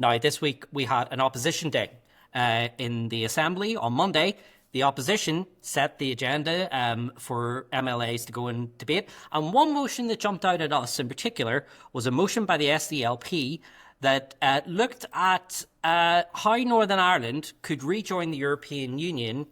Now, this week we had an opposition day in the Assembly on Monday. The opposition set the agenda for MLAs to go and debate. And one motion that jumped out at us in particular was a motion by the SDLP that looked at how Northern Ireland could rejoin the European Union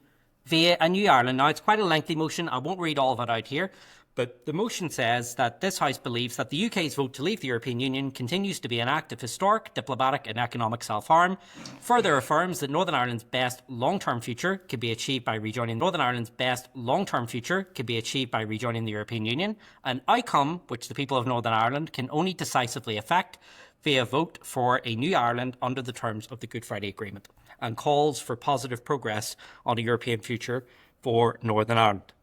via a new Ireland. Now, it's quite a lengthy motion. I won't read all of it out here. But the motion says that this House believes that the UK's vote to leave the European Union continues to be an act of historic, diplomatic and economic self-harm. Further affirms that Northern Ireland's best long-term future could be achieved by rejoining the European Union, an outcome which the people of Northern Ireland can only decisively affect via vote for a new Ireland under the terms of the Good Friday Agreement, and calls for positive progress on a European future for Northern Ireland.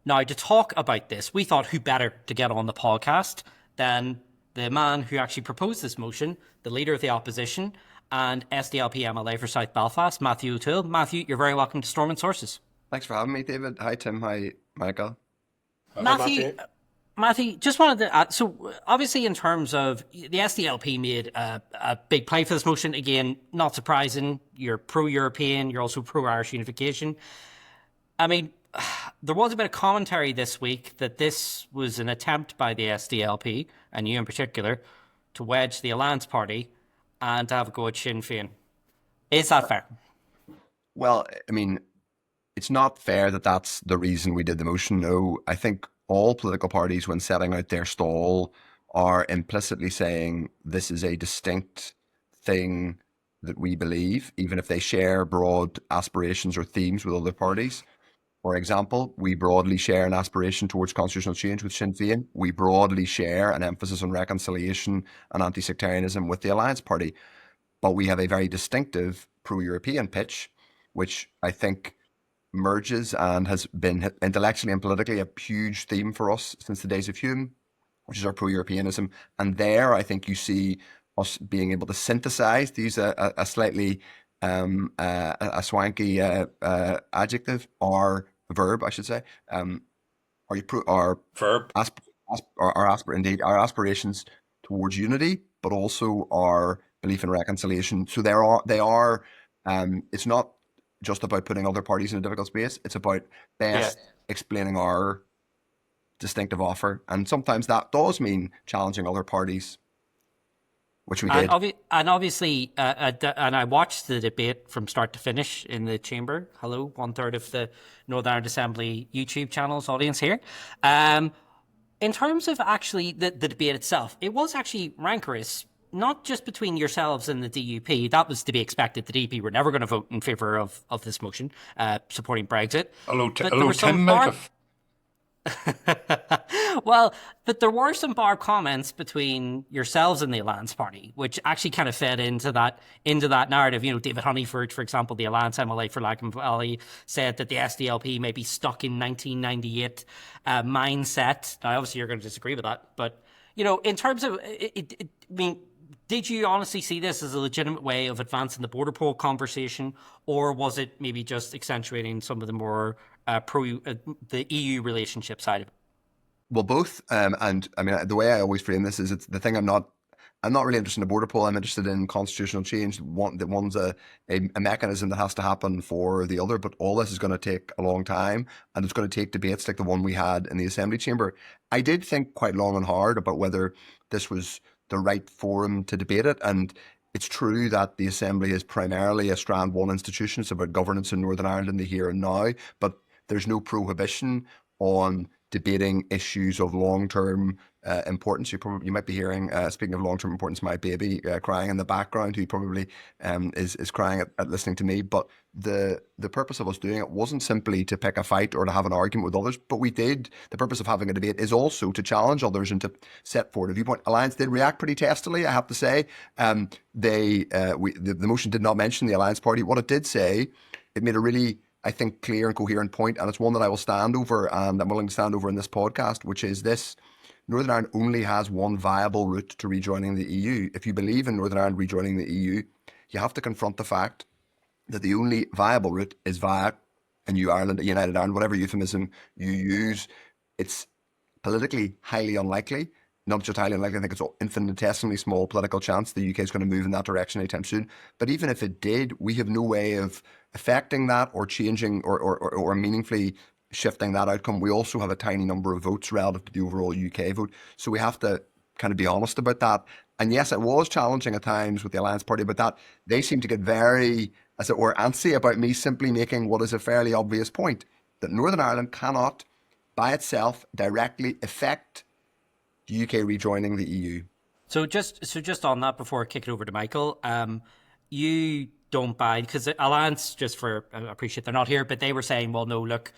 Now, to talk about this, we thought who better to get on the podcast than the man who actually proposed this motion, the Leader of the Opposition and SDLP MLA for South Belfast, Matthew O'Toole. Matthew, you're very welcome to Stormont Sources. Thanks for having me, David. Hi, Tim. Hi, Michael. Matthew, just wanted to add, so obviously in terms of the SDLP made a big play for this motion. Again, not surprising. You're pro-European. You're also pro-Irish unification. I mean, there was a bit of commentary this week that this was an attempt by the SDLP, and you in particular, to wedge the Alliance Party and to have a go at Sinn Féin. Is that fair? Well, I mean, it's not fair that that's the reason we did the motion. No, I think all political parties, when setting out their stall, are implicitly saying this is a distinct thing that we believe, even if they share broad aspirations or themes with other parties. For example, we broadly share an aspiration towards constitutional change with Sinn Féin. We broadly share an emphasis on reconciliation and anti-sectarianism with the Alliance Party. But we have a very distinctive pro-European pitch, which I think merges and has been intellectually and politically a huge theme for us since the days of Hume, which is our pro-Europeanism. And there, I think you see us being able to synthesize, to use a slightly a swanky adjective, or verb, I should say. Our aspirations towards unity, but also our belief in reconciliation. So they are. It's not just about putting other parties in a difficult space. It's about best explaining our distinctive offer, and sometimes that does mean challenging other parties, which we did. And obviously, and I watched the debate from start to finish in the chamber. Hello, 1/3 of the Northern Ireland Assembly YouTube channel's audience here. In terms of actually the debate itself, it was actually rancorous, not just between yourselves and the DUP. That was to be expected. The DUP were never going to vote in favour of this motion, supporting Brexit. Hello, Tim. Well, but there were some bar comments between yourselves and the Alliance Party, which actually kind of fed into that narrative. You know, David Honeyford, for example, the Alliance MLA for Lagan Valley, said that the SDLP may be stuck in 1998 mindset. Now, obviously, you're going to disagree with that, but you know, in terms of I mean, did you honestly see this as a legitimate way of advancing the border poll conversation, or was it maybe just accentuating some of the more the EU relationship side of it? Well, both. And I mean, the way I always frame this is, it's the thing I'm not really interested in a border poll. I'm interested in constitutional change. One's a mechanism that has to happen for the other, but all this is going to take a long time, and it's going to take debates like the one we had in the Assembly chamber. I did think quite long and hard about whether this was the right forum to debate it. And it's true that the Assembly is primarily a Strand 1 institution. It's about governance in Northern Ireland in the here and now, but there's no prohibition on debating issues of long-term importance. You might be hearing, speaking of long-term importance, my baby crying in the background, who probably is crying at listening to me. But the purpose of us doing it wasn't simply to pick a fight or to have an argument with others, but we did. The purpose of having a debate is also to challenge others and to set forward a viewpoint. Alliance did react pretty testily, I have to say. The motion did not mention the Alliance Party. What it did say, it made a really, I think, clear and coherent point, and it's one that I will stand over, and I'm willing to stand over in this podcast, which is this: Northern Ireland only has one viable route to rejoining the EU. If you believe in Northern Ireland rejoining the EU, you have to confront the fact that the only viable route is via a new Ireland, a united Ireland, whatever euphemism you use. It's politically highly unlikely. not just highly unlikely, I think it's an infinitesimally small political chance the UK is going to move in that direction anytime soon. But even if it did, we have no way of affecting that or changing or meaningfully shifting that outcome. We also have a tiny number of votes relative to the overall UK vote. So we have to kind of be honest about that. And yes, it was challenging at times with the Alliance Party, but that they seem to get very, as it were, antsy about me simply making what is a fairly obvious point, that Northern Ireland cannot by itself directly affect the UK rejoining the EU. So just on that, before I kick it over to Michael, you don't buy, because Alliance, just for, I appreciate they're not here, but they were saying, well, no, look,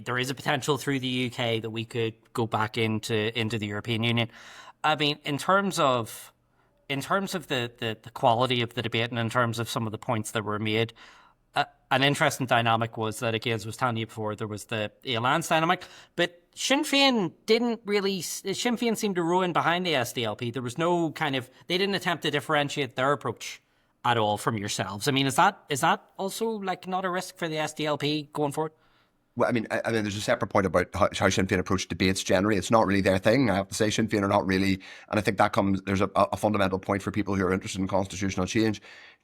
there is a potential through the UK that we could go back into the European Union. I mean, in terms of the quality of the debate and in terms of some of the points that were made, an interesting dynamic was that, again, as I was telling you before, there was the Alliance dynamic, but Sinn Féin seemed to run behind the SDLP. There was no they didn't attempt to differentiate their approach at all from yourselves. I mean, is that also like not a risk for the SDLP going forward? Well, I mean, there's a separate point about how Sinn Féin approach debates generally. It's not really their thing. I have to say, Sinn Féin are not really, and I think there's a fundamental point for people who are interested in constitutional change.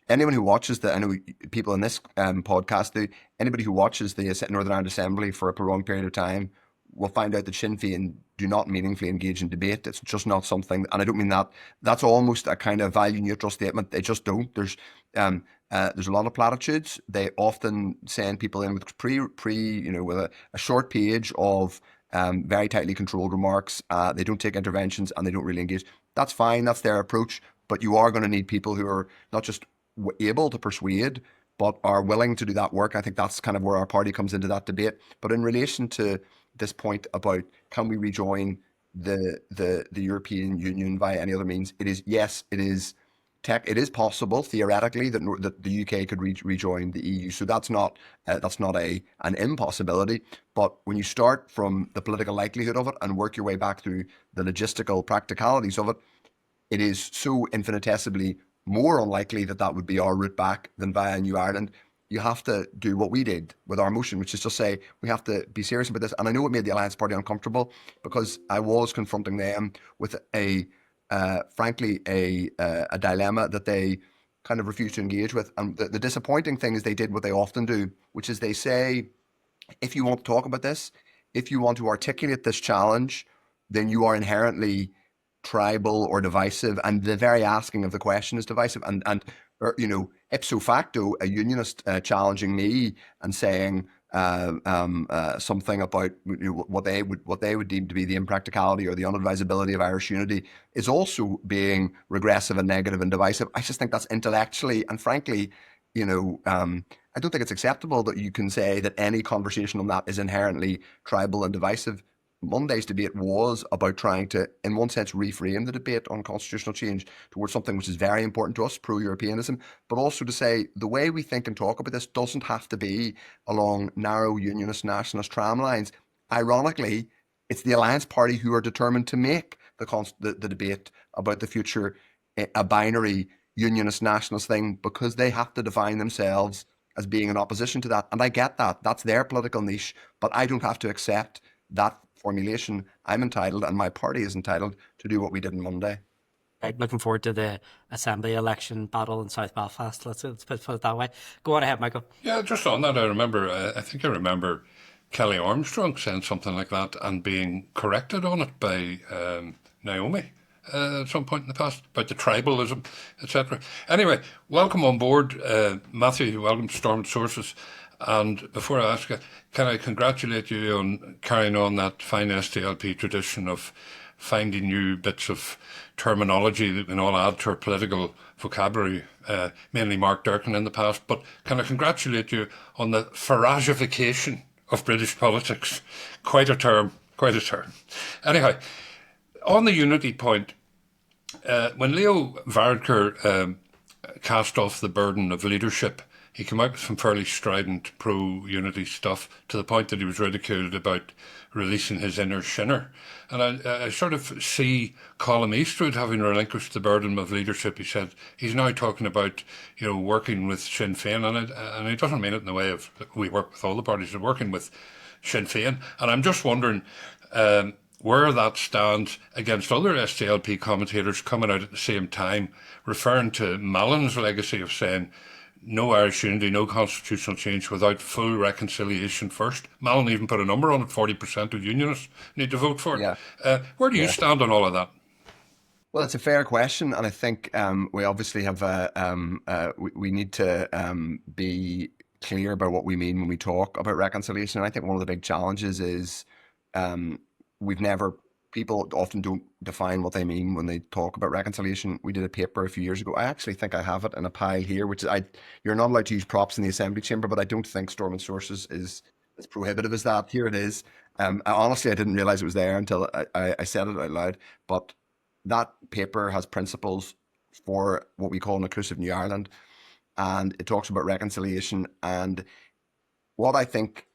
Anyone who watches I know people in this podcast do, anybody who watches the Northern Ireland Assembly for a prolonged period of time will find out that Sinn Féin do not meaningfully engage in debate. It's just not something, and I don't mean that. That's almost a kind of value neutral statement. They just don't. There's a lot of platitudes. They often send people in with with a short page of very tightly controlled remarks. They don't take interventions and they don't really engage. That's fine. That's their approach. But you are going to need people who are not just able to persuade, but are willing to do that work. I think that's kind of where our party comes into that debate. But in relation to this point about can we rejoin the European Union via any other means, it is possible theoretically that the UK could rejoin the EU. So that's not an impossibility. But when you start from the political likelihood of it and work your way back through the logistical practicalities of it, it is so infinitesimally more unlikely that would be our route back than via New Ireland. You have to do what we did with our motion, which is just say we have to be serious about this. And I know it made the Alliance Party uncomfortable because I was confronting them with frankly a dilemma that they kind of refused to engage with. And the disappointing thing is they did what they often do, which is they say, if you want to talk about this, if you want to articulate this challenge, then you are inherently tribal or divisive, and the very asking of the question is divisive. And ipso facto, a unionist challenging me and saying something about what they would deem to be the impracticality or the unadvisability of Irish unity is also being regressive and negative and divisive. I just think that's intellectually and frankly, I don't think it's acceptable that you can say that any conversation on that is inherently tribal and divisive. Monday's debate was about trying to, in one sense, reframe the debate on constitutional change towards something which is very important to us, pro-Europeanism, but also to say the way we think and talk about this doesn't have to be along narrow unionist, nationalist tram lines. Ironically, it's the Alliance Party who are determined to make the debate about the future a binary unionist, nationalist thing because they have to define themselves as being in opposition to that. And I get that. That's their political niche, but I don't have to accept that formulation. I'm entitled, and my party is entitled, to do what we did on Monday. Right, looking forward to the Assembly election battle in South Belfast. Let's put it that way. Go on ahead, Michael. Yeah, just on that, I think I remember Kelly Armstrong saying something like that and being corrected on it by Naomi at some point in the past about the tribalism, etc. Anyway, welcome on board, Matthew. Welcome to Stormont Sources. And before I ask you, can I congratulate you on carrying on that fine SDLP tradition of finding new bits of terminology that we can all add to our political vocabulary, mainly Mark Durkan in the past. But can I congratulate you on the faragification of British politics? Quite a term. Anyhow, on the unity point, when Leo Varadkar cast off the burden of leadership, he came out with some fairly strident pro-unity stuff to the point that he was ridiculed about releasing his inner Shinner. And I sort of see Colm Eastwood having relinquished the burden of leadership. He said he's now talking about, working with Sinn Féin, and he doesn't mean it in the way of we work with all the parties, we're working with Sinn Féin. And I'm just wondering, where that stands against other SDLP commentators coming out at the same time, referring to Mallon's legacy of saying no Irish unity, no constitutional change without full reconciliation first. Mallon even put a number on it, 40% of unionists need to vote for it. Yeah. Where do you Yeah. stand on all of that? Well, it's a fair question, and I think we obviously have we need to be clear about what we mean when we talk about reconciliation. And I think one of the big challenges is we've never people often don't define what they mean when they talk about reconciliation. We did a paper a few years ago. I actually think I have it in a pile here, which is you're not allowed to use props in the Assembly chamber, but I don't think Stormont Sources is as prohibitive as that. Here it is. Honestly, I didn't realize it was there until I said it out loud, but that paper has principles for what we call an inclusive New Ireland, and it talks about reconciliation. And what I think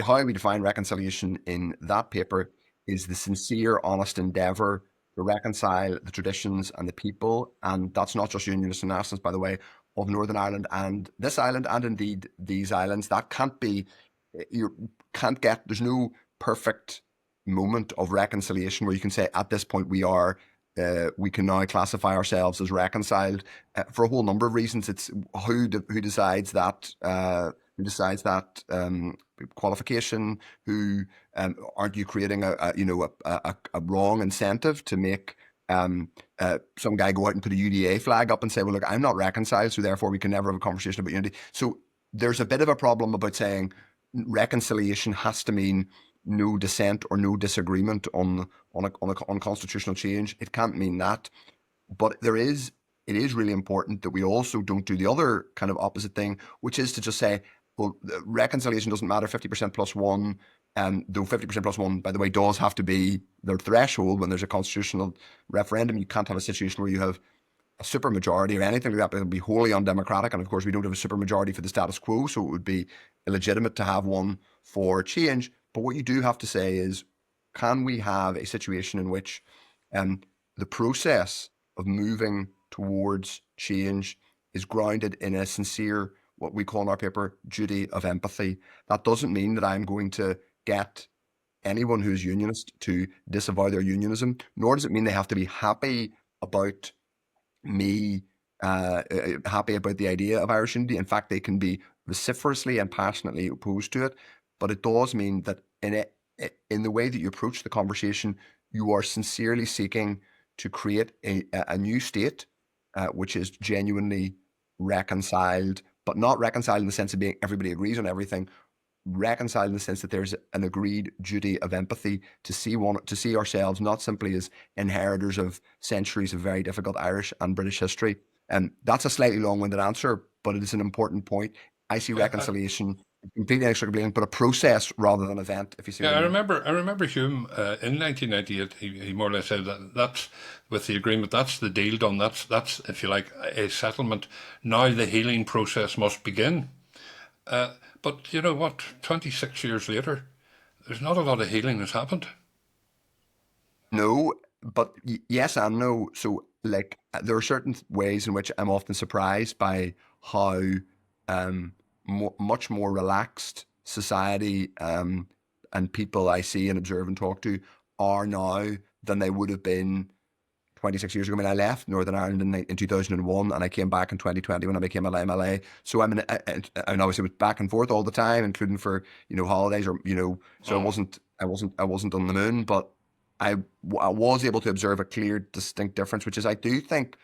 how we define reconciliation in that paper is the sincere, honest endeavour to reconcile the traditions and the people, and that's not just Unionists and Nationalists, by the way, of Northern Ireland and this island, and indeed these islands. That can't be, there's no perfect moment of reconciliation where you can say at this point we can now classify ourselves as reconciled for a whole number of reasons. It's who decides that qualification? Aren't you creating a wrong incentive to make some guy go out and put a UDA flag up and say, well, look, I'm not reconciled, so therefore we can never have a conversation about unity. So there's a bit of a problem about saying reconciliation has to mean no dissent or no disagreement on constitutional change. It can't mean that, but it is really important that we also don't do the other kind of opposite thing, which is to just say, well, reconciliation doesn't matter, 50% plus one, though 50% plus one, by the way, does have to be their threshold when there's a constitutional referendum. You can't have a situation where you have a supermajority or anything like that, but it would be wholly undemocratic. And of course, we don't have a supermajority for the status quo, so it would be illegitimate to have one for change. But what you do have to say is, can we have a situation in which the process of moving towards change is grounded in a sincere, what we call in our paper, duty of empathy? That doesn't mean that I'm going to get anyone who's unionist to disavow their unionism, nor does it mean they have to be happy about me, happy about the idea of Irish unity. In fact, they can be vociferously and passionately opposed to it. But it does mean that in the way that you approach the conversation, you are sincerely seeking to create a new state, which is genuinely reconciled, but not reconciled in the sense of being everybody agrees on everything. Reconciled in the sense that there's an agreed duty of empathy to see ourselves not simply as inheritors of centuries of very difficult Irish and British history. And that's a slightly long-winded answer, but it is an important point. I see reconciliation completely inextricably linked, but a process rather than an event. If you see, yeah, what I mean. I remember Hume in 1998. He more or less said that's with the agreement. That's the deal done. That's if you like a settlement. Now the healing process must begin. But you know what? 26 years later, there's not a lot of healing that's happened. No, but yes and no. So, like, there are certain ways in which I'm often surprised by how much more relaxed society and people I see and observe and talk to are now than they would have been 26 years ago. I mean, I left Northern Ireland in 2001, and I came back in 2020 when I became an MLA. So and obviously was back and forth all the time, including for holidays or So I wasn't on the moon, but I was able to observe a clear, distinct difference, which is I do think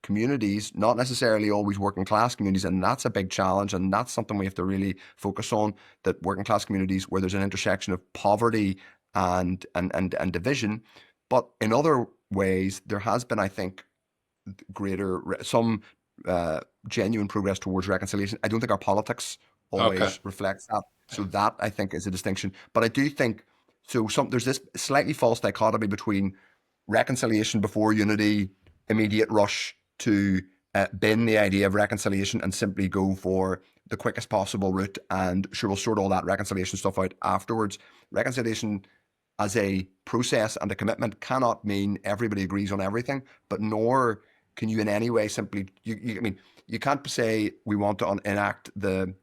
communities, not necessarily always working class communities, and that's a big challenge, and that's something we have to really focus on. That working class communities where there's an intersection of poverty and division. But in other ways, there has been, I think, some genuine progress towards reconciliation. I don't think our politics always reflects that. So that, I think, is a distinction. But I do think, there's this slightly false dichotomy between reconciliation before unity, immediate rush to bin the idea of reconciliation and simply go for the quickest possible route, and sure, we'll sort all that reconciliation stuff out afterwards. Reconciliation as a process and a commitment cannot mean everybody agrees on everything, but nor can you in any way simply, you can't say we want to enact the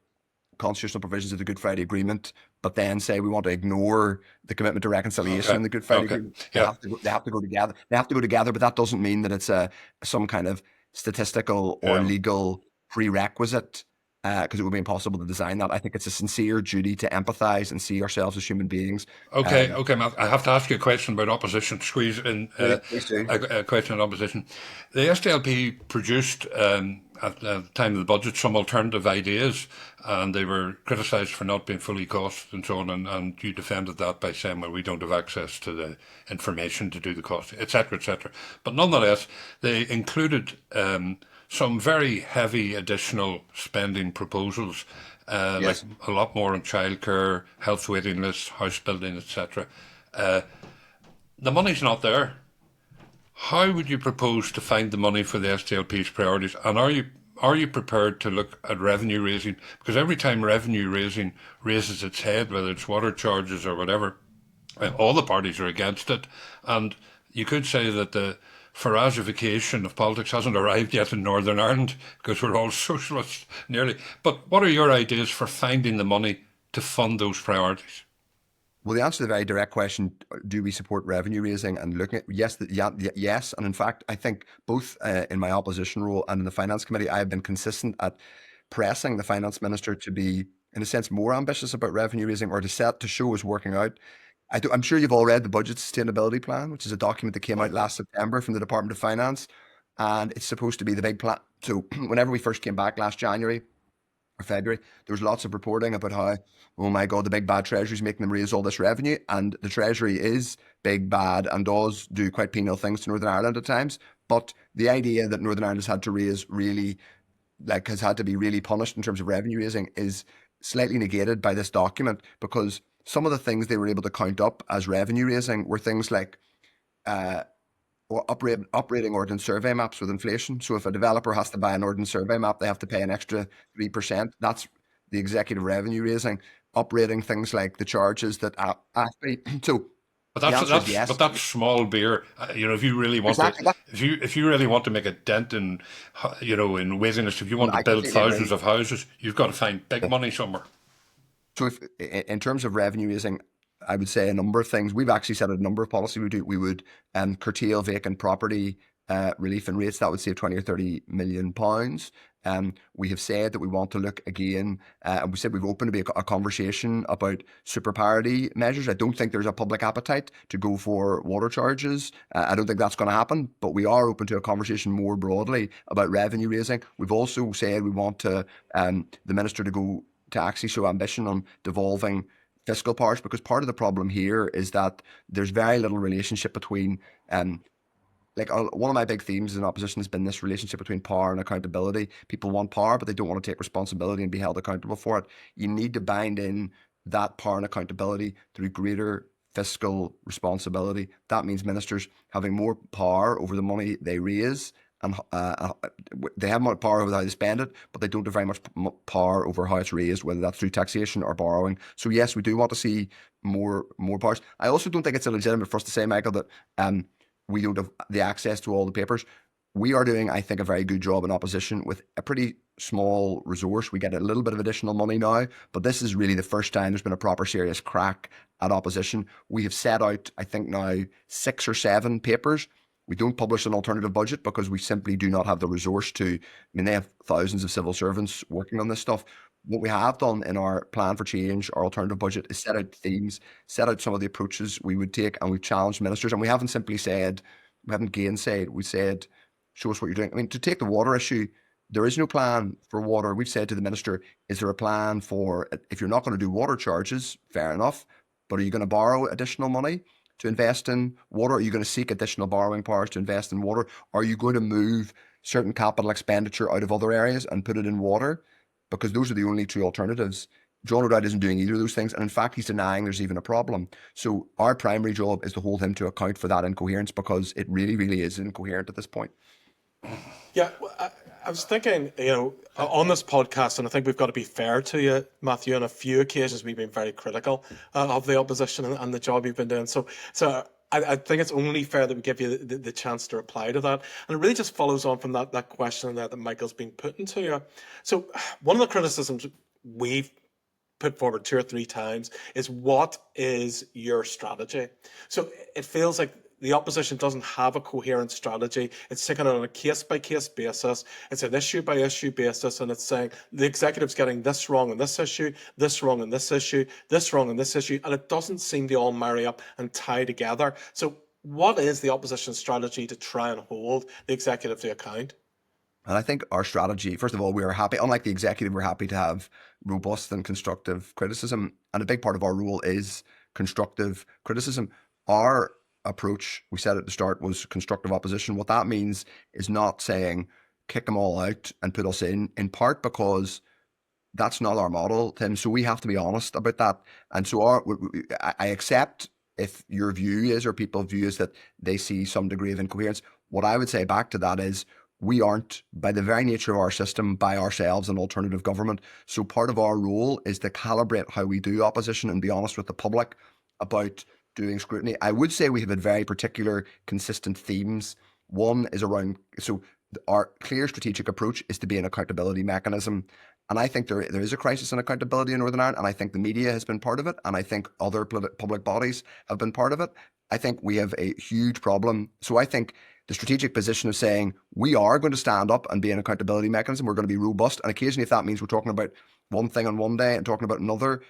constitutional provisions of the Good Friday Agreement but then say we want to ignore the commitment to reconciliation in the Good Friday Agreement. They have to go together. They have to go together, but that doesn't mean that it's some kind of statistical or legal prerequisite, because it would be impossible to design that. I think it's a sincere duty to empathise and see ourselves as human beings. Okay, Matt, I have to ask you a question about opposition. Squeeze in a question on opposition. The SDLP produced, at the time of the budget, some alternative ideas, and they were criticised for not being fully costed and so on, and you defended that by saying, well, we don't have access to the information to do the cost, etc., etc. But nonetheless, they included some very heavy additional spending proposals, like a lot more on childcare, health waiting lists, house building, etc. The money's not there. How would you propose to find the money for the SDLP's priorities? And are you prepared to look at revenue raising? Because every time revenue raising raises its head, whether it's water charges or whatever, all the parties are against it. And you could say that the Faragification of politics hasn't arrived yet in Northern Ireland, because we're all socialists, nearly. But what are your ideas for finding the money to fund those priorities? Well, the answer to the very direct question, do we support revenue raising, and looking at yes. And in fact, I think both in my opposition role and in the Finance Committee, I have been consistent at pressing the Finance Minister to be, in a sense, more ambitious about revenue raising, or to show us working out. I'm sure you've all read the Budget Sustainability Plan, which is a document that came out last September from the Department of Finance, and it's supposed to be the big plan. So whenever we first came back last January or February, there was lots of reporting about how, oh my God, the big bad Treasury is making them raise all this revenue, and the Treasury is big bad and does do quite penal things to Northern Ireland at times. But the idea that Northern Ireland has had to raise has had to be really punished in terms of revenue raising is slightly negated by this document, because some of the things they were able to count up as revenue raising were things like operating ordnance survey maps with inflation. So if a developer has to buy an ordnance survey map, they have to pay an extra 3%. That's the executive revenue raising. Operating things like the charges that AFB. So, but that's small beer. If you really want to, if you really want to make a dent in, in waitiness, if you want to build thousands of houses, you've got to find big money somewhere. So if, in terms of revenue raising, I would say a number of things. We've actually set a number of policies we would curtail vacant property relief and rates. That would save 20 or 30 million pounds. We have said that we want to look again, and we said we've opened to be a conversation about super parity measures. I don't think there's a public appetite to go for water charges. I don't think that's going to happen, but we are open to a conversation more broadly about revenue raising. We've also said we want the Minister to actually show ambition on devolving fiscal powers, because part of the problem here is that there's very little relationship between one of my big themes in opposition has been this relationship between power and accountability. People want power, but they don't want to take responsibility and be held accountable for it. You need to bind in that power and accountability through greater fiscal responsibility. That means ministers having more power over the money they raise, and they have more power over how they spend it, but they don't have very much power over how it's raised, whether that's through taxation or borrowing. So yes, we do want to see more powers. I also don't think it's illegitimate for us to say, Michael, that we don't have the access to all the papers. We are doing, I think, a very good job in opposition with a pretty small resource. We get a little bit of additional money now, but this is really the first time there's been a proper serious crack at opposition. We have set out, I think now, 6 or 7 papers. We don't publish an alternative budget because we simply do not have the resource to. They have thousands of civil servants working on this stuff. What we have done in our plan for change, our alternative budget, is set out themes, set out some of the approaches we would take, and we've challenged ministers. And we haven't simply said, we haven't gainsaid, we said, show us what you're doing. To take the water issue, there is no plan for water. We've said to the minister, is there a plan for, if you're not going to do water charges, fair enough, but are you going to borrow additional money to invest in water? Are you going to seek additional borrowing powers to invest in water? Are you going to move certain capital expenditure out of other areas and put it in water? Because those are the only two alternatives. John O'Dowd isn't doing either of those things, and in fact, he's denying there's even a problem. So our primary job is to hold him to account for that incoherence, because it really, really is incoherent at this point. Yeah, I was thinking, on this podcast, and I think we've got to be fair to you, Matthew, on a few occasions we've been very critical of the opposition and the job you've been doing. So I think it's only fair that we give you the chance to reply to that. And it really just follows on from that question that Michael's been putting to you. So one of the criticisms we've put forward 2 or 3 times is, what is your strategy? So it feels like the opposition doesn't have a coherent strategy. It's taken it on a case-by-case basis. It's an issue-by-issue basis, and it's saying the executive's getting this wrong on this issue, this wrong on this issue, this wrong on this issue, and it doesn't seem to all marry up and tie together. So what is the opposition strategy to try and hold the executive to account? And I think our strategy, first of all, we are happy, unlike the executive, we're happy to have robust and constructive criticism. And a big part of our role is constructive criticism. Our approach, we said at the start, was constructive opposition. What that means is not saying kick them all out and put us in part because that's not our model, Tim. So we have to be honest about that. And so I accept if your view is, or people's view is, that they see some degree of incoherence. What I would say back to that is, we aren't, by the very nature of our system, by ourselves an alternative government. So part of our role is to calibrate how we do opposition and be honest with the public about doing scrutiny. I would say we have had very particular consistent themes. One is around, so our clear strategic approach is to be an accountability mechanism. And I think there is a crisis in accountability in Northern Ireland, and I think the media has been part of it, and I think other public bodies have been part of it. I think we have a huge problem. So I think the strategic position of saying we are going to stand up and be an accountability mechanism, we're going to be robust, and occasionally if that means we're talking about one thing on one day and talking about another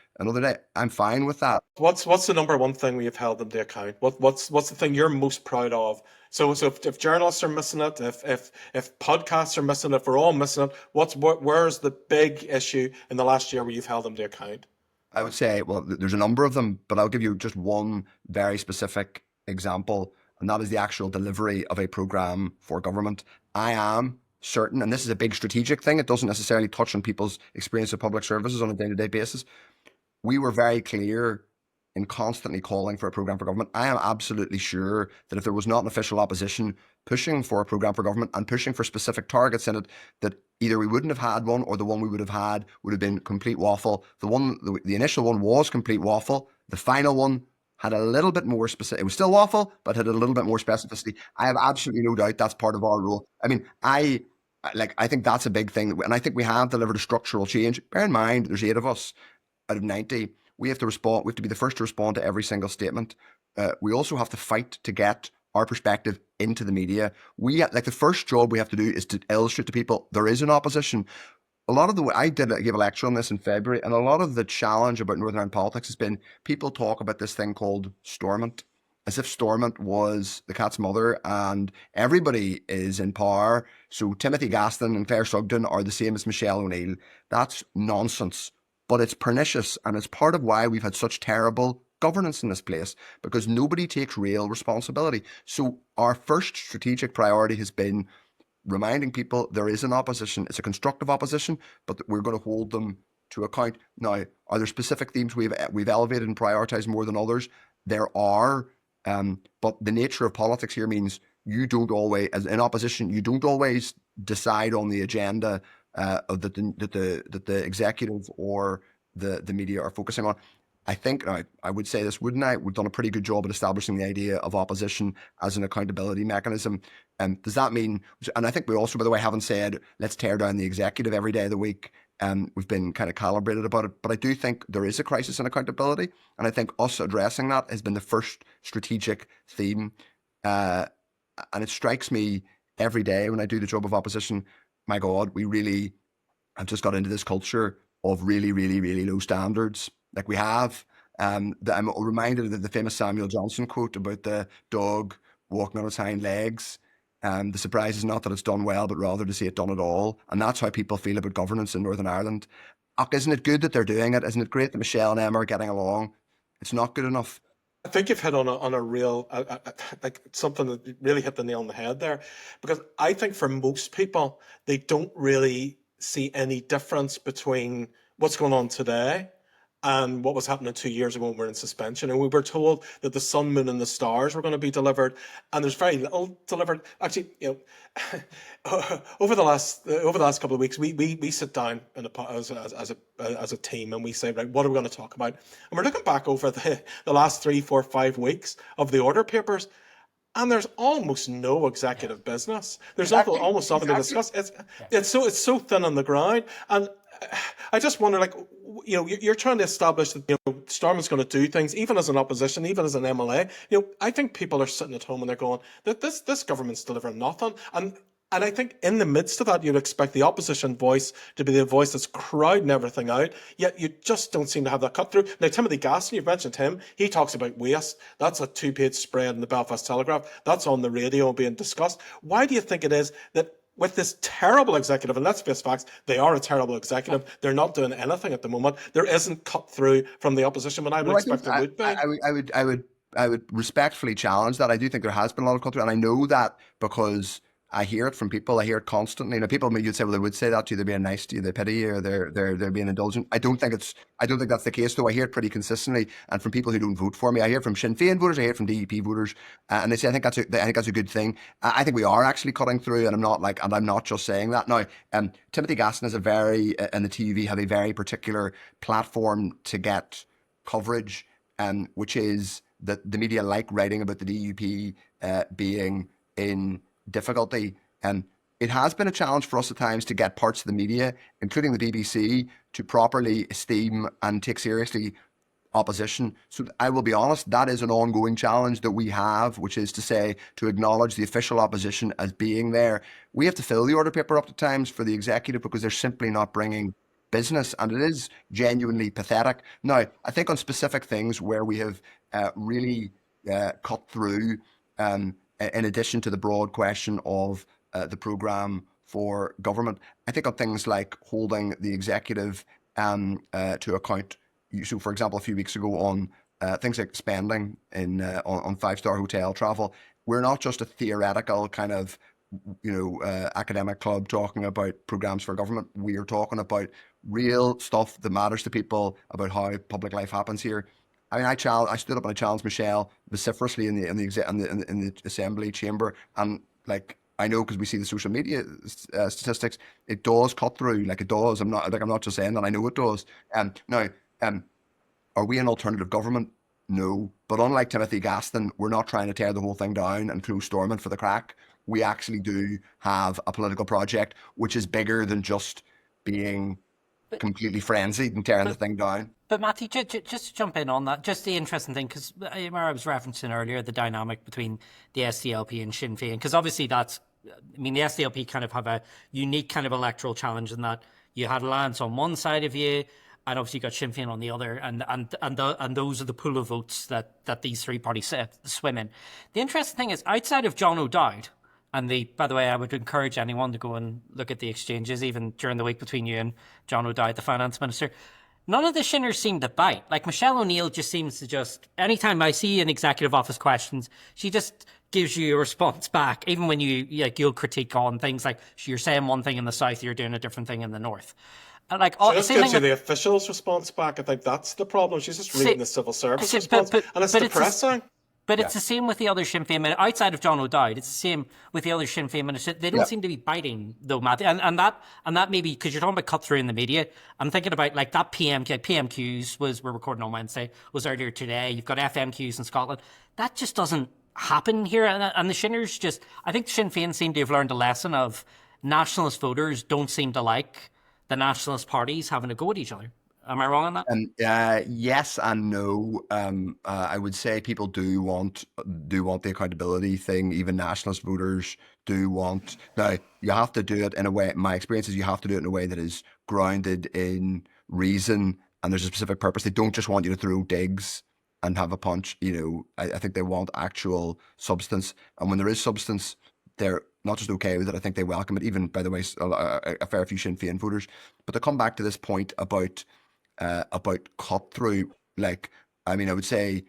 day, I'm fine with that. What's the number one thing we have held them to account? What's the thing you're most proud of? So if journalists are missing it, if podcasts are missing it, if we're all missing it, where's the big issue in the last year where you've held them to account? I would say, well, there's a number of them, but I'll give you just one very specific example, and that is the actual delivery of a programme for government. I am certain, and this is a big strategic thing, it doesn't necessarily touch on people's experience of public services on a day-to-day basis. We were very clear in constantly calling for a programme for government. I am absolutely sure that if there was not an official opposition pushing for a programme for government and pushing for specific targets in it, that either we wouldn't have had one, or the one we would have had would have been complete waffle. The initial one was complete waffle. The final one had a little bit more specific. It was still waffle, but had a little bit more specificity. I have absolutely no doubt that's part of our role. I mean, I think that's a big thing, and I think we have delivered a structural change. Bear in mind, there's 8 of us out of 90. We have to respond. We have to be the first to respond to every single statement. We also have to fight to get our perspective into the media. The first job we have to do is to illustrate to people there is an opposition. I gave a lecture on this in February, and a lot of the challenge about Northern Ireland politics has been people talk about this thing called Stormont, as if Stormont was the cat's mother and everybody is in power. So Timothy Gaston and Claire Sugden are the same as Michelle O'Neill. That's nonsense, but it's pernicious, and it's part of why we've had such terrible governance in this place, because nobody takes real responsibility. So our first strategic priority has been reminding people there is an opposition. It's a constructive opposition, but we're going to hold them to account. Now, are there specific themes we've elevated and prioritized more than others? There are, but the nature of politics here means you don't always, as in opposition, you don't always decide on the agenda that the executive or the media are focusing on. I think, I would say this, wouldn't I? We've done a pretty good job at establishing the idea of opposition as an accountability mechanism. Does that mean, and I think we also, by the way, haven't said, let's tear down the executive every day of the week. We've been kind of calibrated about it. But I do think there is a crisis in accountability. And I think us addressing that has been the first strategic theme. And it strikes me every day when I do the job of opposition, my God, we really have just got into this culture of really, really, really low standards. Like we have, I'm reminded of the famous Samuel Johnson quote about the dog walking on its hind legs. The surprise is not that it's done well, but rather to see it done at all. And that's how people feel about governance in Northern Ireland. Isn't it good that they're doing it? Isn't it great that Michelle and Emma are getting along? It's not good enough. I think you've hit on a real, like something that really hit the nail on the head there. Because I think for most people, they don't really see any difference between what's going on today and what was happening 2 years ago when we were in suspension. And we were told that the sun, moon, and the stars were going to be delivered, and there's very little delivered. Actually, over the last couple of weeks, we sit down as a team and we say, right, what are we going to talk about? And we're looking back over the last 3, 4, 5 weeks of the order papers, and there's almost no executive business. There's almost nothing to discuss. It's so thin on the ground. And I just wonder, like, you're trying to establish that, Stormont's going to do things, even as an opposition, even as an MLA. I think people are sitting at home and they're going, that this government's delivering nothing. And I think in the midst of that, you'd expect the opposition voice to be the voice that's crowding everything out, yet you just don't seem to have that cut through. Now, Timothy Gaston, you've mentioned him, he talks about waste. That's a 2-page spread in the Belfast Telegraph. That's on the radio being discussed. Why do you think it is that with this terrible executive, and let's face facts, they are a terrible executive, they're not doing anything at the moment, there isn't cut through from the opposition, but I would expect there would be. I would respectfully challenge that. I do think there has been a lot of cut through, and I know that because I hear it from people. I hear it constantly. People, you'd say, well, they would say that to you. They're being nice to you. They pity you, or they're being indulgent. I don't think that's the case, though. I hear it pretty consistently, and from people who don't vote for me. I hear it from Sinn Féin voters. I hear it from DUP voters, and they say I think that's a good thing. I think we are actually cutting through, and I'm not just saying that now. Timothy Gaston and the TV have a very particular platform to get coverage, which is that the media like writing about the DUP being in difficulty, and it has been a challenge for us at times to get parts of the media, including the BBC, to properly esteem and take seriously opposition. So I will be honest, that is an ongoing challenge that we have, which is to say, to acknowledge the official opposition as being there. We have to fill the order paper up at times for the executive because they're simply not bringing business, and it is genuinely pathetic. Now, I think on specific things where we have really cut through, in addition to the broad question of the programme for government, I think on things like holding the executive to account. So, for example, a few weeks ago on things like spending on five-star hotel travel, we're not just a theoretical kind of academic club talking about programmes for government. We are talking about real stuff that matters to people about how public life happens here. I mean, I stood up and I challenged Michelle vociferously in the assembly chamber, and I know because we see the social media statistics, it does cut through. It does. I'm not just saying that. I know it does. Now, are we an alternative government? No. But unlike Timothy Gaston, we're not trying to tear the whole thing down and close Stormont for the crack. We actually do have a political project which is bigger than just being completely frenzied and tearing the thing down. But Matthew, just to jump in on that, just the interesting thing, because I was referencing earlier the dynamic between the SDLP and Sinn Féin, because obviously the SDLP kind of have a unique kind of electoral challenge in that you had Alliance on one side of you, and obviously you got Sinn Féin on the other, and those are the pool of votes that these three parties swim in. The interesting thing is, outside of John O'Dowd, and by the way, I would encourage anyone to go and look at the exchanges, even during the week between you and John O'Dowd, the finance minister. None of the Shinners seem to bite. Michelle O'Neill just seems to anytime I see an executive office questions, she just gives you a response back, even when you'll critique on things like you're saying one thing in the south, you're doing a different thing in the north. She just gives you the official's response back. I think that's the problem. She's just reading the civil service response, and it's depressing. But it's the same with the other Sinn Féin ministers. Outside of John O'Dowd, it's the same with the other Sinn Féin ministers. They don't seem to be biting, though, Matthew. And that maybe, because you're talking about cut through in the media, I'm thinking about that PMQs we're recording on Wednesday, was earlier today. You've got FMQs in Scotland. That just doesn't happen here. And the Shinners I think Sinn Féin seem to have learned a lesson of nationalist voters don't seem to like the nationalist parties having a go at each other. Am I wrong on that? Yes and no. I would say people do want the accountability thing. Even nationalist voters do want. Now, you have to do it in a way. My experience is you have to do it in a way that is grounded in reason, and there's a specific purpose. They don't just want you to throw digs and have a punch. I think they want actual substance, and when there is substance, they're not just okay with it. I think they welcome it. Even, by the way, a fair few Sinn Féin voters. But to come back to this point about cut through, I would say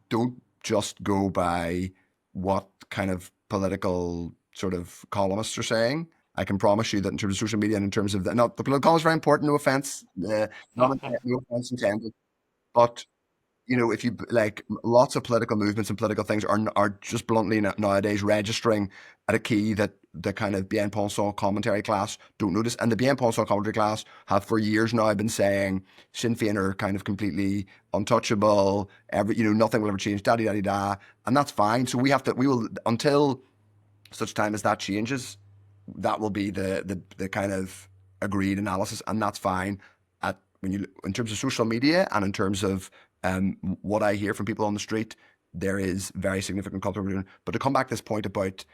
don't just go by what kind of political sort of columnists are saying. I can promise you that in terms of social media and in terms of the political column is very important, no offense, no offense intended, but if you lots of political movements and political things are just bluntly nowadays registering at a key that the kind of bien pensant commentary class don't notice. And the bien pensant commentary class have for years now been saying Sinn Féin are kind of completely untouchable, nothing will ever change, da-di-da-di-da. And that's fine. So we will, until such time as that changes, that will be the kind of agreed analysis, and that's fine. In terms of social media and in terms of what I hear from people on the street, there is very significant cultural. But to come back to this point about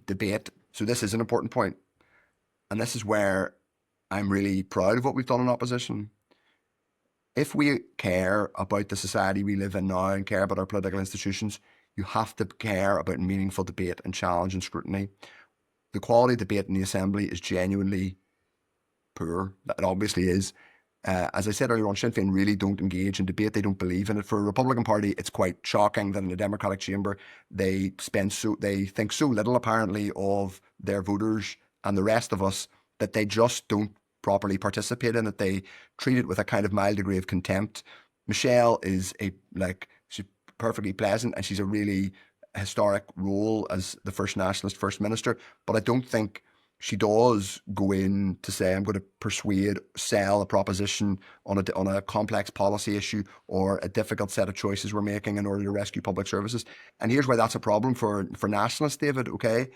debate, so this is an important point, and this is where I'm really proud of what we've done in opposition. If we care about the society we live in now and care about our political institutions, you have to care about meaningful debate and challenge and scrutiny. The quality of debate in the Assembly is genuinely poor. It obviously is. As I said earlier on, Sinn Féin really don't engage in debate. They don't believe in it. For a Republican Party, it's quite shocking that in the Democratic chamber, they think so little apparently of their voters and the rest of us that they just don't properly participate in it. They treat it with a kind of mild degree of contempt. Michelle is she's perfectly pleasant and she's a really historic role as the first nationalist First Minister, but I don't think she does go in to say, I'm going to sell a proposition on a complex policy issue or a difficult set of choices we're making in order to rescue public services. And here's why that's a problem for nationalists, David, okay?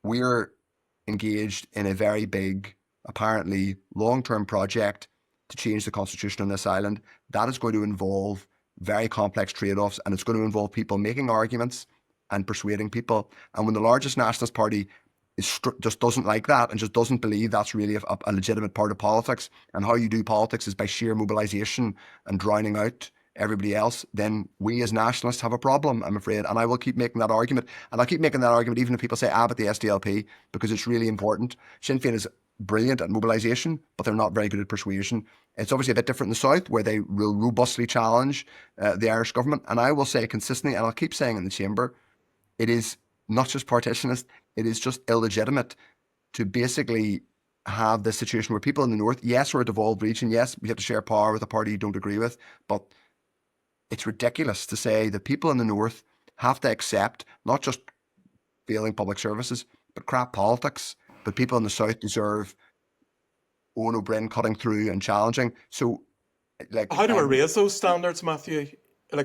We're engaged in a very big, apparently long-term project to change the constitution on this island. That is going to involve very complex trade-offs, and it's going to involve people making arguments and persuading people. And when the largest nationalist party just doesn't like that and just doesn't believe that's really a legitimate part of politics, and how you do politics is by sheer mobilisation and drowning out everybody else, then we as nationalists have a problem, I'm afraid. And I will keep making that argument. And I'll keep making that argument even if people say, but the SDLP, because it's really important. Sinn Féin is brilliant at mobilisation, but they're not very good at persuasion. It's obviously a bit different in the South, where they will robustly challenge the Irish government. And I will say consistently, and I'll keep saying in the chamber, it is not just partitionist, it is just illegitimate to basically have this situation where people in the North, yes, we're a devolved region, yes, we have to share power with a party you don't agree with, but it's ridiculous to say that people in the North have to accept not just failing public services, but crap politics. But people in the South deserve Owen O'Brien cutting through and challenging. So, how do we raise those standards, Matthew?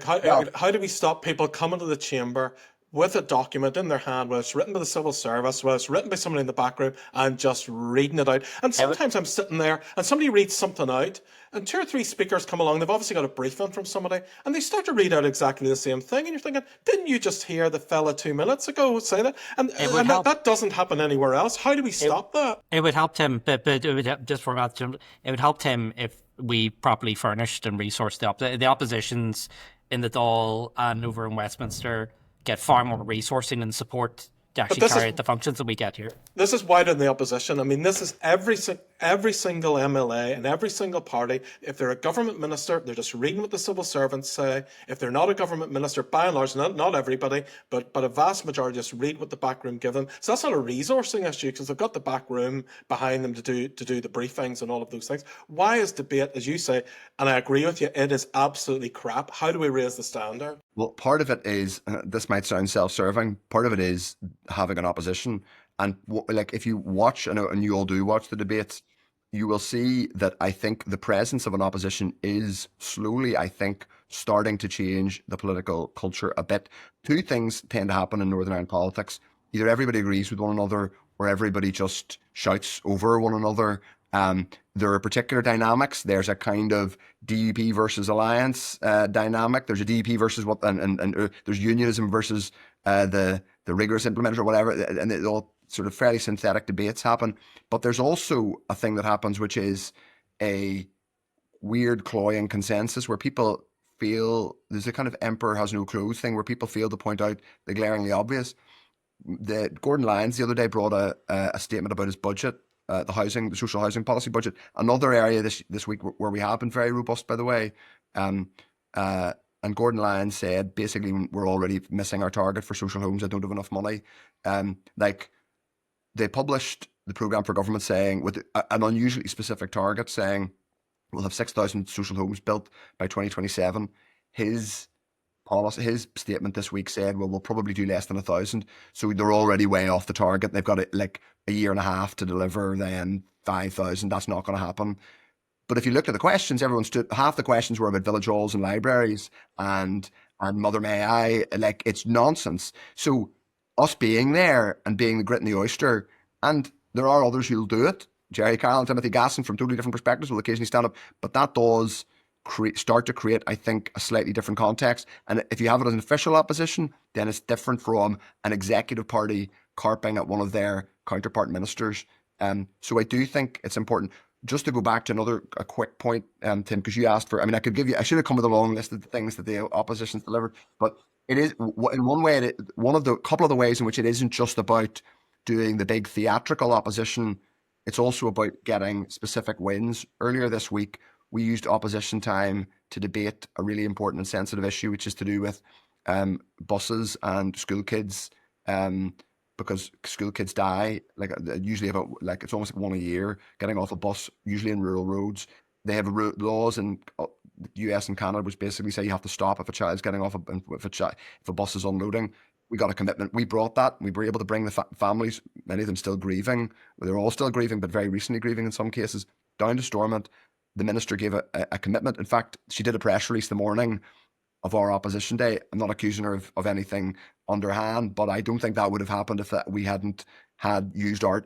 How do we stop people coming to the chamber with a document in their hand, whether it's written by the civil service, whether it's written by somebody in the back room, and just reading it out? And sometimes I'm sitting there and somebody reads something out, and 2 or 3 speakers come along, they've obviously got a briefing from somebody, and they start to read out exactly the same thing, and you're thinking, didn't you just hear the fella 2 minutes ago say that? And that doesn't happen anywhere else. How do we stop that? It would help him, but it would, just for that, it would help him if we properly furnished and resourced the oppositions in the Dáil and over in Westminster get far more resourcing and support to actually carry out the functions that we get here. This is wider than the opposition. I mean, this is every single MLA and every single party. If they're a government minister, they're just reading what the civil servants say. If they're not a government minister, by and large, not everybody, but a vast majority just read what the back room give them. So that's not a resourcing issue, because they've got the back room behind them to do the briefings and all of those things. Why is debate, as you say, and I agree with you, it is absolutely crap. How do we raise the standard? Well, part of it is, this might sound self-serving, part of it is having an opposition. And if you watch, and you all do watch the debates, you will see that I think the presence of an opposition is slowly, I think, starting to change the political culture a bit. 2 things tend to happen in Northern Ireland politics. Either everybody agrees with one another, or everybody just shouts over one another. There are particular dynamics. There's a kind of DUP versus Alliance dynamic. There's a DUP versus and there's unionism versus the rigorous implementer or whatever, and it all sort of fairly synthetic debates happen. But there's also a thing that happens, which is a weird cloying consensus where people feel there's a kind of emperor has no clothes thing where people feel to point out the glaringly obvious. Gordon Lyons the other day brought a statement about his budget, the social housing policy budget. Another area this week where we have been very robust, by the way. And Gordon Lyons said, basically, we're already missing our target for social homes. I don't have enough money. They published the programme for government saying, with an unusually specific target, saying we'll have 6,000 social homes built by 2027. His statement this week said, well, we'll probably do less than 1,000. So they're already way off the target. They've got a year and a half to deliver then 5,000. That's not going to happen. But if you looked at the questions, half the questions were about village halls and libraries and Mother May I. It's nonsense. So us being there and being the grit and the oyster, and there are others who'll do it, Jerry Kyle and Timothy Gasson from totally different perspectives will occasionally stand up, but that does start to create, I think, a slightly different context. And if you have it as an official opposition, then it's different from an executive party carping at one of their counterpart ministers. So I do think it's important. Just to go back to a quick point, Tim, because you asked for, I mean, I should have come with a long list of the things that the opposition's delivered, but it is, in one way, couple of the ways in which it isn't just about doing the big theatrical opposition, it's also about getting specific wins. Earlier this week, we used opposition time to debate a really important and sensitive issue, which is to do with buses and school kids, because school kids die, usually about, it's almost like one a year, getting off a bus, usually in rural roads. They have laws in the US and Canada which basically say you have to stop if a child's getting off, if a bus is unloading. We got a commitment. We brought that. We were able to bring the families, many of them still grieving. They're all still grieving, but very recently grieving in some cases, down to Stormont. The minister gave a commitment. In fact, she did a press release the morning of our opposition day. I'm not accusing her of anything underhand, but I don't think that would have happened if we hadn't had used our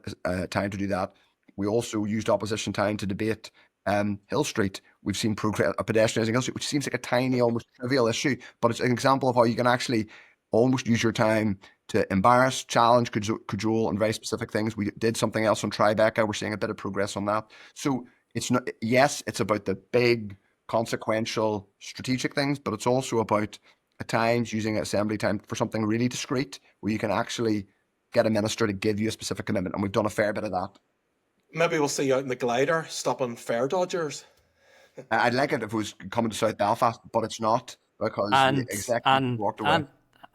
time to do that. We also used opposition time to debate Hill Street. We've seen pedestrianising Hill Street, which seems like a tiny, almost trivial issue, but it's an example of how you can actually almost use your time to embarrass, challenge, cajole on very specific things. We did something else on Tribeca. We're seeing a bit of progress on that. So it's not, yes, it's about the big, consequential, strategic things, but it's also about, at times, using assembly time for something really discreet, where you can actually get a minister to give you a specific commitment. And we've done a fair bit of that. Maybe we'll see you out in the glider stopping fare dodgers. I'd like it if it was coming to South Belfast, but it's not, because the executive walked away.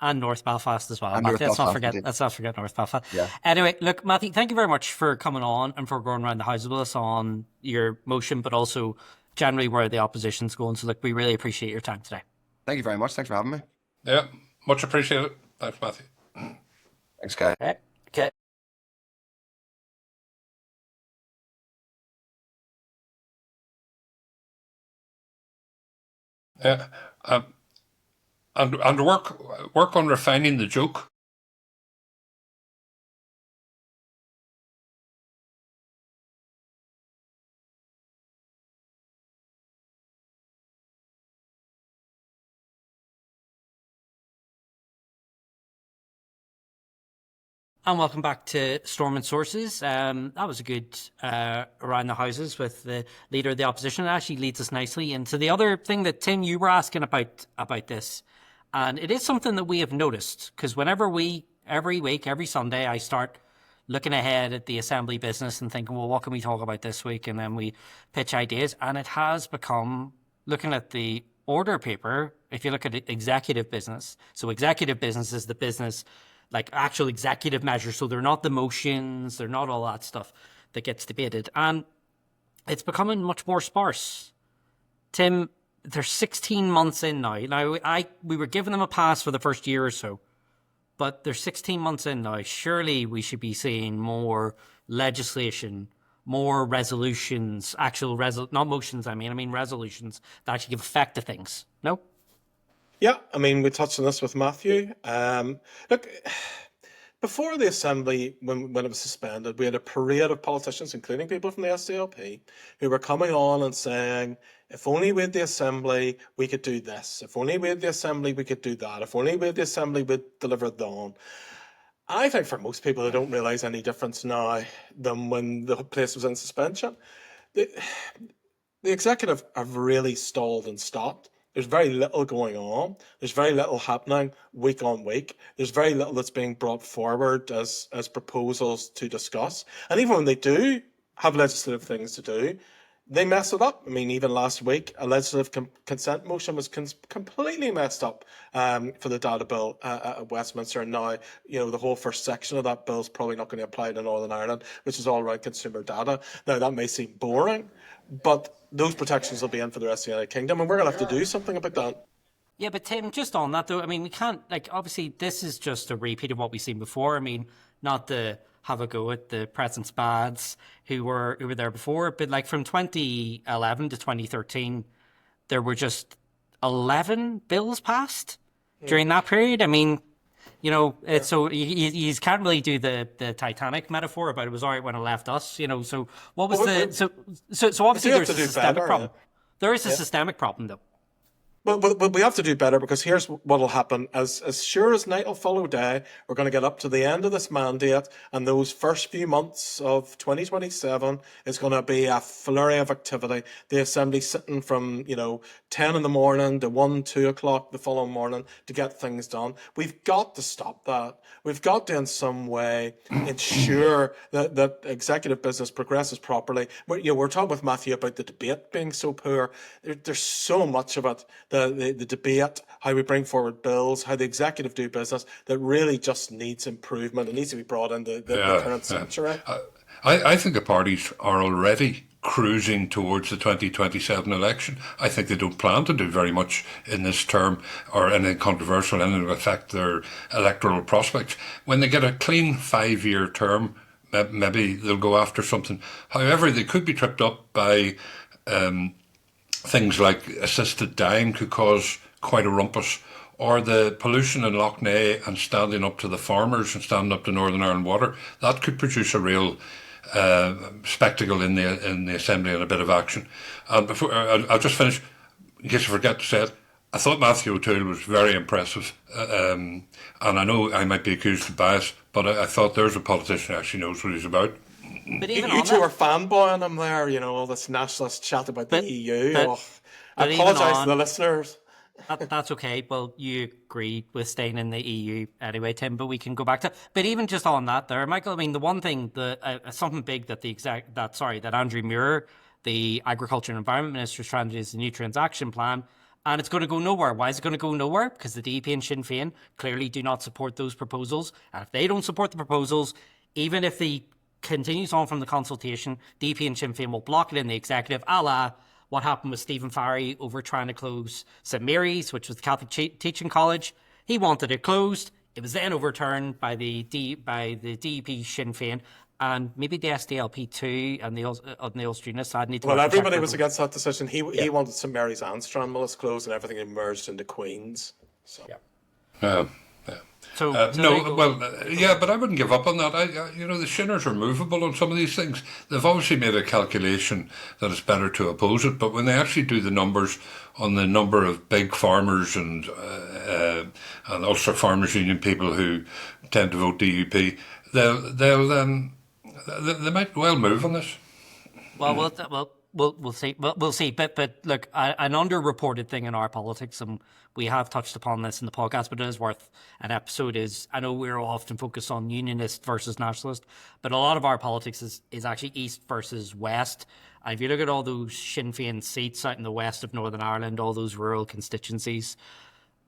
And North Belfast as well. And Matthew, North let's not forget North Belfast. Yeah. Anyway, look, Matthew, thank you very much for coming on and for going around the house with us on your motion, but also generally where the opposition's going. So, look, we really appreciate your time today. Thank you very much. Thanks for having me. Yeah, much appreciated. Thanks, Matthew. Thanks, Kai. Okay. Yeah, and work on refining the joke. And welcome back to Stormont Sources. That was a good around the houses with the leader of the opposition. It actually leads us nicely into the other thing that, Tim, you were asking about this. And it is something that we have noticed, because whenever every week, every Sunday, I start looking ahead at the Assembly business and thinking, well, what can we talk about this week? And then we pitch ideas. And it has become, looking at the order paper, if you look at executive business, so executive business is the business, like actual executive measures. So they're not the motions, they're not all that stuff that gets debated. And it's becoming much more sparse. Tim, they're 16 months in now. Now, we were giving them a pass for the first year or so, but they're 16 months in now. Surely we should be seeing more legislation, more resolutions, not motions, I mean resolutions that actually give effect to things. No? Yeah, I mean, we touched on this with Matthew. Look, before the Assembly, when it was suspended, we had a parade of politicians, including people from the SDLP, who were coming on and saying, if only we had the Assembly, we could do this. If only we had the Assembly, we could do that. If only we had the Assembly, we'd deliver it on. I think for most people, they don't realise any difference now than when the place was in suspension. The executive have really stalled and stopped. There's very little going on. There's very little happening week on week. There's very little that's being brought forward as proposals to discuss. And even when they do have legislative things to do, they mess it up. I mean, even last week, a legislative consent motion was completely messed up for the data bill at Westminster. And now, the whole first section of that bill is probably not going to apply to Northern Ireland, which is all around consumer data. Now, that may seem boring, but those protections will be in for the rest of the United Kingdom, and we're going to have to do something about that. Yeah, but Tim, just on that though, I mean, we can't, obviously this is just a repeat of what we've seen before. I mean, not to have a go at the present spads who were there before, but from 2011 to 2013, there were just 11 bills passed during that period. I mean, You know, it's so you can't really do the Titanic metaphor about it was all right when it left us. You know, so what was so obviously have there's to a do systemic better, problem. yeah. There is a systemic problem though. But we have to do better, because here's what will happen. As sure as night will follow day, we're going to get up to the end of this mandate, and those first few months of 2027 is going to be a flurry of activity. The Assembly sitting from 10 in the morning to 1, 2 o'clock the following morning to get things done. We've got to stop that. We've got to in some way ensure that executive business progresses properly. We're talking with Matthew about the debate being so poor. There's so much of it. The debate, how we bring forward bills, how the executive do business, that really just needs improvement. It needs to be brought into the current century. I think the parties are already cruising towards the 2027 election. I think they don't plan to do very much in this term or anything controversial, and it will affect their electoral prospects. When they get a clean 5-year term, maybe they'll go after something. However, they could be tripped up by things like assisted dying could cause quite a rumpus, or the pollution in Lough Neagh and standing up to the farmers and standing up to Northern Ireland Water. That could produce a real spectacle in the Assembly and a bit of action. And before I'll just finish, in case I forget to say it, I thought Matthew O'Toole was very impressive, and I know I might be accused of bias, but I thought there's a politician who actually knows what he's about. But even You two are fanboying him there, all this nationalist chat about the EU. I apologise to the listeners. That's okay. Well, you agreed with staying in the EU anyway, Tim, but we can go back to. But even just on that there, Michael, I mean, the one thing, something big that Andrew Muir, the Agriculture and Environment Minister, is trying to do is the Nutrients Action Plan, and it's going to go nowhere. Why is it going to go nowhere? Because the DUP and Sinn Féin clearly do not support those proposals, and if they don't support the proposals, even if the continues on from the consultation, DUP and Sinn Féin will block it in the executive, a la what happened with Stephen Farry over trying to close St Mary's, which was the Catholic Teaching College. He wanted it closed. It was then overturned by the DUP, Sinn Féin, and maybe the SDLP too, and the Ulster side. Well, everybody was against that decision. He wanted St Mary's and Stranmillis closed, and everything emerged into Queen's. So. Yeah. But I wouldn't give up on that. The Shinners are movable on some of these things. They've obviously made a calculation that it's better to oppose it, but when they actually do the numbers on the number of big farmers and Ulster Farmers Union people who tend to vote DUP, they might well move on this. We'll see. We'll see. But look, an underreported thing in our politics, and we have touched upon this in the podcast, but it is worth an episode. I know we're often focused on unionist versus nationalist, but a lot of our politics is actually east versus west. And if you look at all those Sinn Féin seats out in the west of Northern Ireland, all those rural constituencies,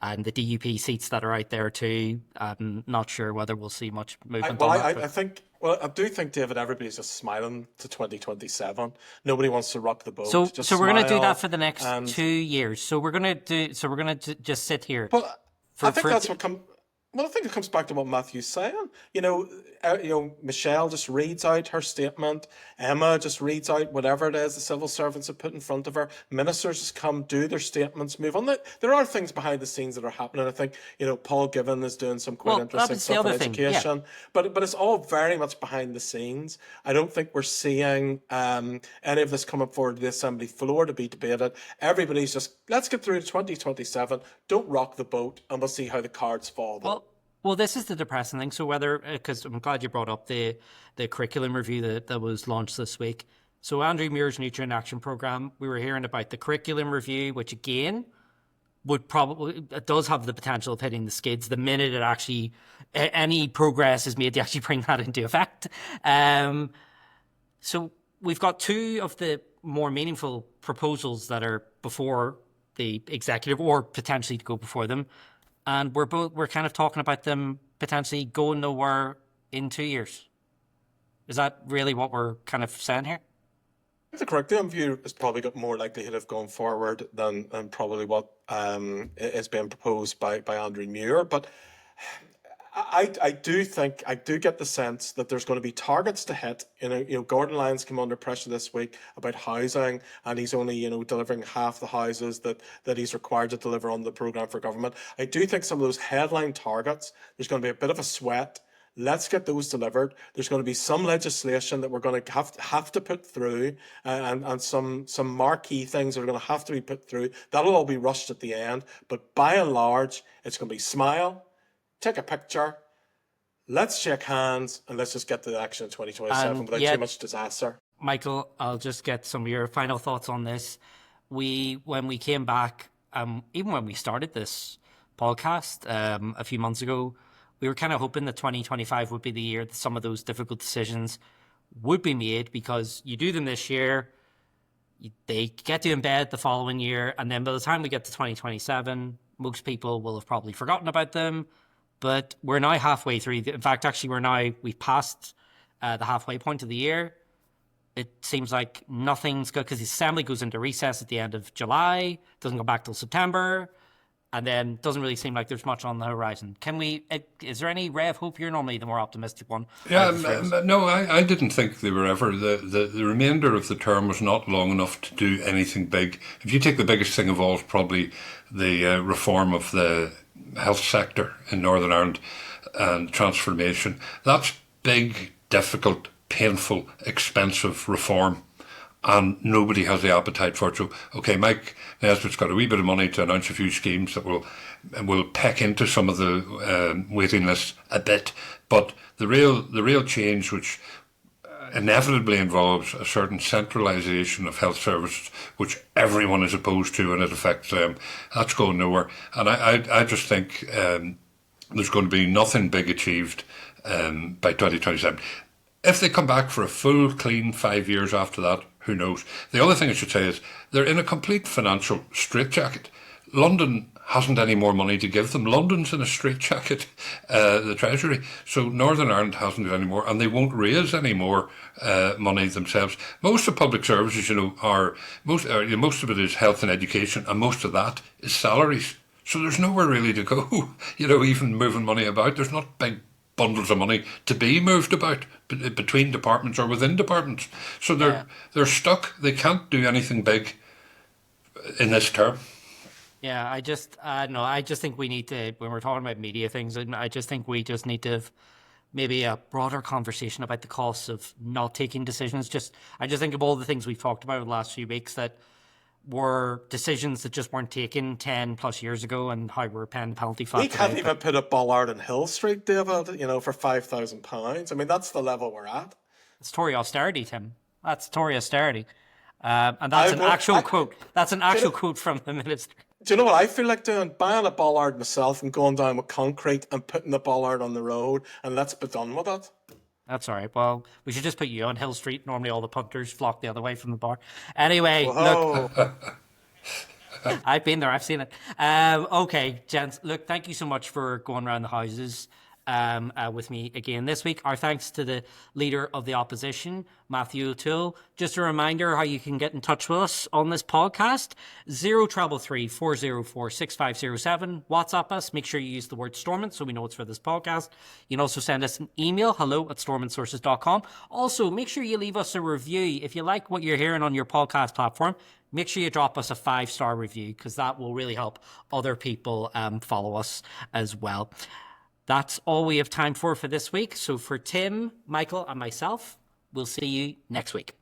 and the DUP seats that are out there too, I'm not sure whether we'll see much movement on that. I do think, David, everybody's just smiling to 2027. Nobody wants to rock the boat. So we're going to do that for the next 2 years. So we're going to just sit here. But I think that's what comes. Well, I think it comes back to what Matthew's saying. Michelle just reads out her statement. Emma just reads out whatever it is the civil servants have put in front of her. Ministers just come, do their statements, move on. There are things behind the scenes that are happening. I think, Paul Given is doing some quite interesting stuff in education. But it's all very much behind the scenes. I don't think we're seeing any of this coming forward to the Assembly floor to be debated. Everybody's just, let's get through to 2027. Don't rock the boat, and we'll see how the cards fall. Well, this is the depressing thing. So because I'm glad you brought up the curriculum review that was launched this week. So Andrew Muir's Nutrient Action Programme, we were hearing about the curriculum review, which again it does have the potential of hitting the skids the minute it actually any progress is made to actually bring that into effect. So we've got two of the more meaningful proposals that are before the executive or potentially to go before them. And we're kind of talking about them potentially going nowhere in 2 years. Is that really what we're kind of saying here? The curriculum view has probably got more likelihood of going forward than probably what is being proposed by Andrew Muir. But I do think, I do get the sense that there's going to be targets to hit. Gordon Lyons came under pressure this week about housing, and he's only, delivering half the houses that he's required to deliver on the programme for government. I do think some of those headline targets, there's going to be a bit of a sweat. Let's get those delivered. There's going to be some legislation that we're going to have to put through, and some marquee things that are going to have to be put through. That'll all be rushed at the end. But by and large, it's going to be smile, take a picture, let's shake hands, and let's just get to the action in 2027 without too much disaster. Michael, I'll just get some of your final thoughts on this. When we came back, even when we started this podcast a few months ago, we were kind of hoping that 2025 would be the year that some of those difficult decisions would be made, because you do them this year, they get to embed the following year, and then by the time we get to 2027, most people will have probably forgotten about them. But we're now halfway through. In fact, actually, we've passed the halfway point of the year. It seems like nothing's good, because the Assembly goes into recess at the end of July, doesn't go back till September, and then doesn't really seem like there's much on the horizon. Is there any ray of hope? You're normally the more optimistic one. Yeah, no, I didn't think they were ever. The remainder of the term was not long enough to do anything big. If you take the biggest thing of all, is probably the reform of the health sector in Northern Ireland and transformation. That's big, difficult, painful, expensive reform, and nobody has the appetite for it. So, okay, Mike Nesbitt's got a wee bit of money to announce a few schemes that will peck into some of the waiting lists a bit, but the real change, which inevitably involves a certain centralisation of health services, which everyone is opposed to, and it affects them, that's going nowhere. And I just think there's going to be nothing big achieved by 2027. If they come back for a full, clean 5 years after that, who knows? The other thing I should say is they're in a complete financial straitjacket. London hasn't any more money to give them. London's in a straitjacket, the Treasury. So Northern Ireland hasn't any more, and they won't raise any more money themselves. Most of public services, most of it is health and education, and most of that is salaries. So there's nowhere really to go, even moving money about. There's not big bundles of money to be moved about between departments or within departments. So they're stuck. They can't do anything big in this term. Yeah, I just think we need to, when we're talking about media things, I just think we just need to have maybe a broader conversation about the costs of not taking decisions. I just think of all the things we've talked about over the last few weeks that were decisions that just weren't taken 10 plus years ago, and how we're paying the penalty for. We can't even put a bollard in Hill Street, David, for £5,000. I mean, that's the level we're at. It's Tory austerity, Tim. That's Tory austerity. And that's an actual quote. That's an actual quote from the minister. Do you know what I feel like doing? Buying a bollard myself and going down with concrete and putting the bollard on the road, and let's be done with it. That's all right. Well, we should just put you on Hill Street. Normally all the punters flock the other way from the bar. Anyway, Look, I've been there. I've seen it. Okay, gents. Look, thank you so much for going around the houses with me again this week. Our thanks to the Leader of the Opposition, Matthew O'Toole. Just a reminder how you can get in touch with us on this podcast. 0333 404 6507. WhatsApp us. Make sure you use the word Stormont so we know it's for this podcast. You can also send us an email, hello@stormontsources.com. Also, make sure you leave us a review. If you like what you're hearing on your podcast platform, make sure you drop us a 5-star review, because that will really help other people follow us as well. That's all we have time for this week. So for Tim, Michael, and myself, we'll see you next week.